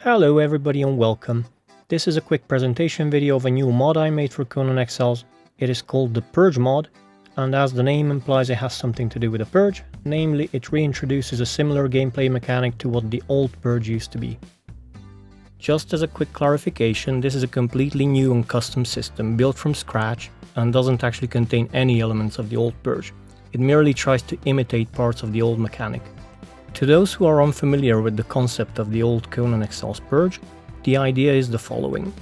Hello everybody and welcome. This is a quick presentation video of a new mod I made for Conan Exiles. It is called the Purge mod, and as the name implies it has something to do with the Purge, namely it reintroduces a similar gameplay mechanic to what the old Purge used to be. Just as a quick clarification, this is a completely new and custom system built from scratch and doesn't actually contain any elements of the old Purge. It merely tries to imitate parts of the old mechanic. To those who are unfamiliar with the concept of the old Conan Exiles Purge, the idea is the following.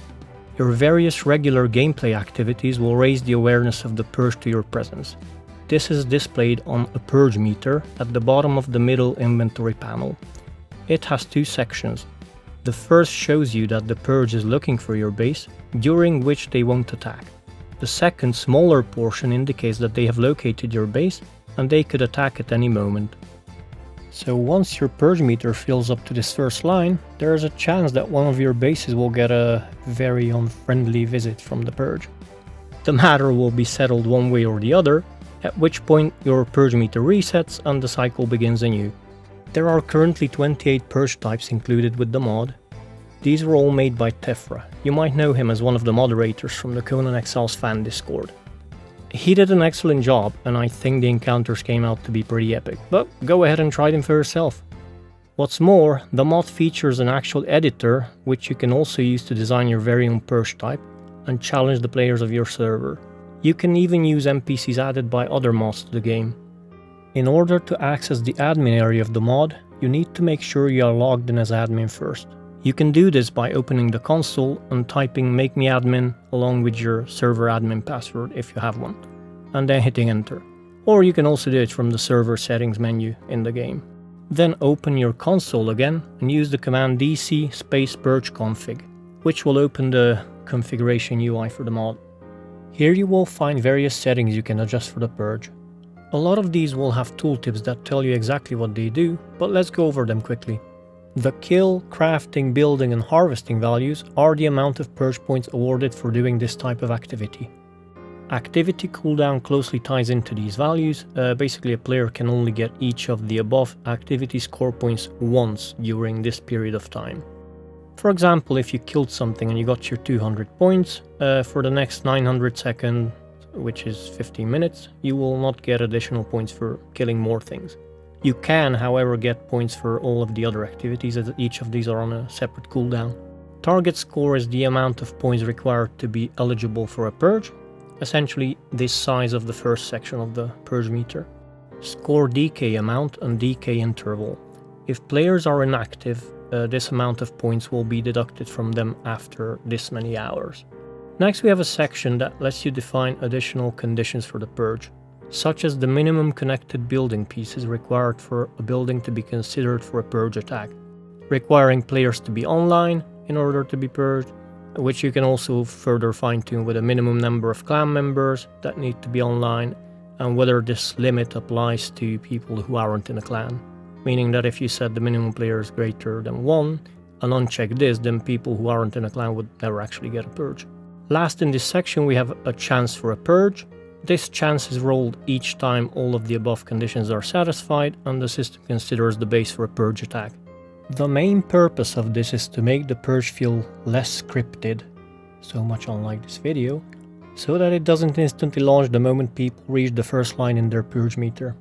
Your various regular gameplay activities will raise the awareness of the Purge to your presence. This is displayed on a Purge meter at the bottom of the middle inventory panel. It has two sections. The first shows you that the Purge is looking for your base, during which they won't attack. The second, smaller portion indicates that they have located your base and they could attack at any moment. So once your Purge meter fills up to this first line, there is a chance that one of your bases will get a very unfriendly visit from the Purge. The matter will be settled one way or the other, at which point your Purge meter resets and the cycle begins anew. There are currently 28 Purge types included with the mod. These were all made by Xevyr. You might know him as one of the moderators from the Conan Exiles fan Discord. He did an excellent job, and I think the encounters came out to be pretty epic, but go ahead and try them for yourself. What's more, the mod features an actual editor, which you can also use to design your very own Purge type and challenge the players of your server. You can even use NPCs added by other mods to the game. In order to access the admin area of the mod, you need to make sure you are logged in as admin first. You can do this by opening the console and typing makeMeAdmin along with your server admin password if you have one, and then hitting enter. Or you can also do it from the server settings menu in the game. Then open your console again and use the command dc /purgeconfig, which will open the configuration UI for the mod. Here you will find various settings you can adjust for the Purge. A lot of these will have tooltips that tell you exactly what they do, but let's go over them quickly. The kill, crafting, building and harvesting values are the amount of Purge points awarded for doing this type of activity. Activity cooldown closely ties into these values. Basically a player can only get each of the above activity score points once during this period of time. For example, if you killed something and you got your 200 points, for the next 900 seconds, which is 15 minutes, you will not get additional points for killing more things. You can, however, get points for all of the other activities, as each of these are on a separate cooldown. Target score is the amount of points required to be eligible for a Purge, essentially this size of the first section of the Purge meter. Score decay amount and decay interval. If players are inactive, this amount of points will be deducted from them after this many hours. Next we have a section that lets you define additional conditions for the Purge, such as the minimum connected building pieces required for a building to be considered for a Purge attack, requiring players to be online in order to be purged, which you can also further fine-tune with a minimum number of clan members that need to be online, and whether this limit applies to people who aren't in a clan, meaning that if you set the minimum player is greater than 1 and uncheck this, then people who aren't in a clan would never actually get a Purge. Last in this section we have a chance for a Purge. This chance is rolled each time all of the above conditions are satisfied and the system considers the base for a Purge attack. The main purpose of this is to make the Purge feel less scripted, so much unlike this video, so that it doesn't instantly launch the moment people reach the first line in their Purge meter.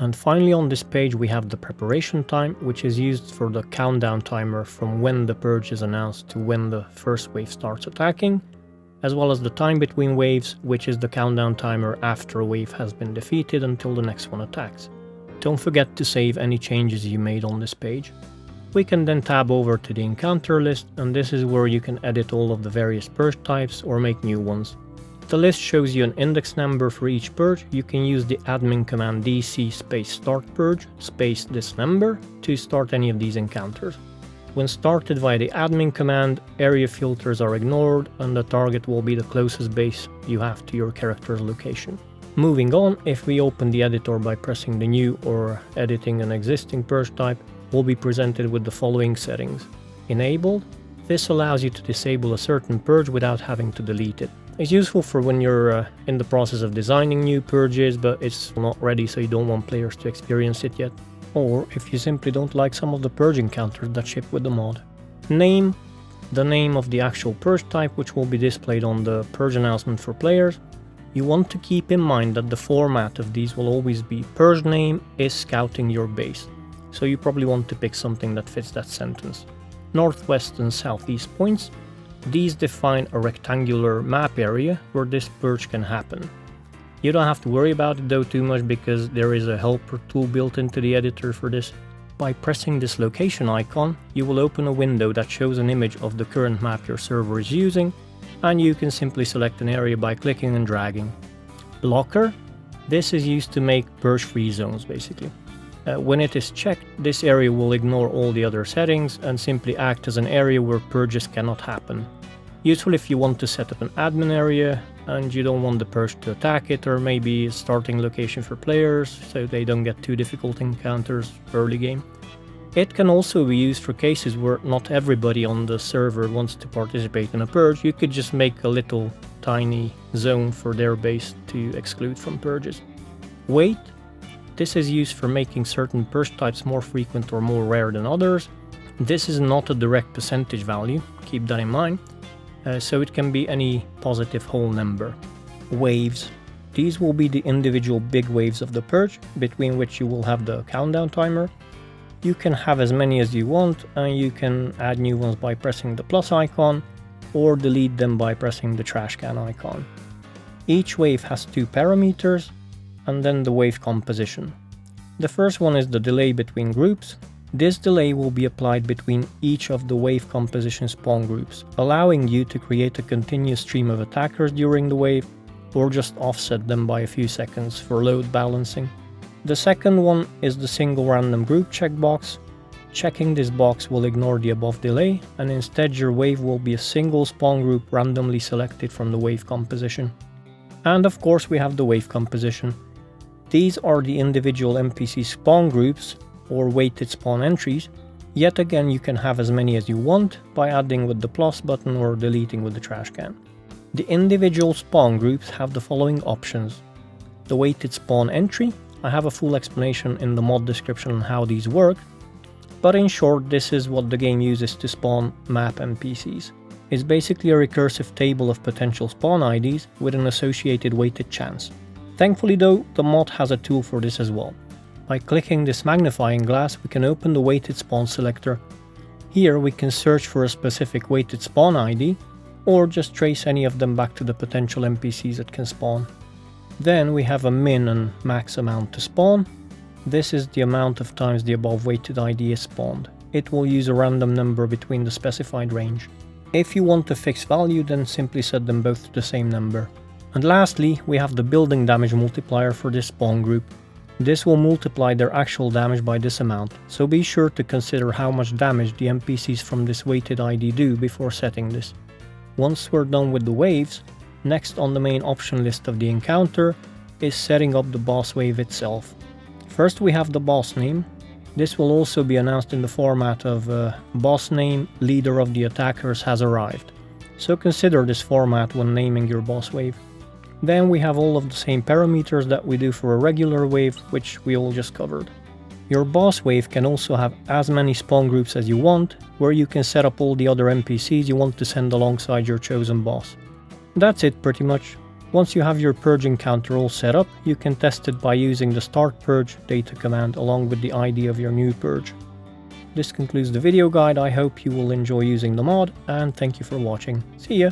And finally on this page we have the preparation time, which is used for the countdown timer from when the Purge is announced to when the first wave starts attacking, as well as the time between waves, which is the countdown timer after a wave has been defeated until the next one attacks. Don't forget to save any changes you made on this page. We can then tab over to the encounter list, and this is where you can edit all of the various Purge types or make new ones. The list shows you an index number for each Purge. You can use the admin command dc /startPurge this number to start any of these encounters. When started via the admin command, area filters are ignored and the target will be the closest base you have to your character's location. Moving on, if we open the editor by pressing the new or editing an existing Purge type, we'll be presented with the following settings. Enabled. This allows you to disable a certain Purge without having to delete it. It's useful for when you're in the process of designing new Purges, but it's not ready so you don't want players to experience it yet. Or if you simply don't like some of the Purge encounters that ship with the mod. Name, the name of the actual purge type, which will be displayed on the purge announcement for players. You want to keep in mind that the format of these will always be purge name is scouting your base, so you probably want to pick something that fits that sentence. Northwest and southeast points. These define a rectangular map area where this purge can happen. You don't have to worry about it though too much because there is a helper tool built into the editor for this. By pressing this location icon, you will open a window that shows an image of the current map your server is using, and you can simply select an area by clicking and dragging. Blocker. This is used to make purge-free zones basically. When it is checked, this area will ignore all the other settings and simply act as an area where purges cannot happen. Useful if you want to set up an admin area and you don't want the purge to attack it, or maybe a starting location for players so they don't get too difficult encounters early game. It can also be used for cases where not everybody on the server wants to participate in a purge. You could just make a little tiny zone for their base to exclude from purges. Weight. This is used for making certain purge types more frequent or more rare than others. This is not a direct percentage value, keep that in mind, so it can be any positive whole number. Waves. These will be the individual big waves of the purge, between which you will have the countdown timer. You can have as many as you want, and you can add new ones by pressing the plus icon, or delete them by pressing the trash can icon. Each wave has two parameters, and then the wave composition. The first one is the delay between groups. This delay will be applied between each of the wave composition spawn groups, allowing you to create a continuous stream of attackers during the wave, or just offset them by a few seconds for load balancing. The second one is the single random group checkbox. Checking this box will ignore the above delay, and instead your wave will be a single spawn group randomly selected from the wave composition. And of course we have the wave composition. These are the individual NPC spawn groups, or weighted spawn entries. Yet again, you can have as many as you want by adding with the plus button or deleting with the trash can. The individual spawn groups have the following options. The weighted spawn entry, I have a full explanation in the mod description on how these work, but in short this is what the game uses to spawn map NPCs. It's basically a recursive table of potential spawn IDs with an associated weighted chance. Thankfully though, the mod has a tool for this as well. By clicking this magnifying glass, we can open the weighted spawn selector. Here we can search for a specific weighted spawn ID, or just trace any of them back to the potential NPCs that can spawn. Then we have a min and max amount to spawn. This is the amount of times the above weighted ID is spawned. It will use a random number between the specified range. If you want a fixed value, then simply set them both to the same number. And lastly, we have the building damage multiplier for this spawn group. This will multiply their actual damage by this amount, so be sure to consider how much damage the NPCs from this weighted ID do before setting this. Once we're done with the waves, next on the main option list of the encounter is setting up the boss wave itself. First we have the boss name. This will also be announced in the format of boss name, leader of the attackers has arrived. So consider this format when naming your boss wave. Then we have all of the same parameters that we do for a regular wave, which we all just covered. Your boss wave can also have as many spawn groups as you want, where you can set up all the other NPCs you want to send alongside your chosen boss. That's it pretty much. Once you have your purge encounter all set up, you can test it by using the start purge data command along with the ID of your new purge. This concludes the video guide. I hope you will enjoy using the mod, and thank you for watching. See ya!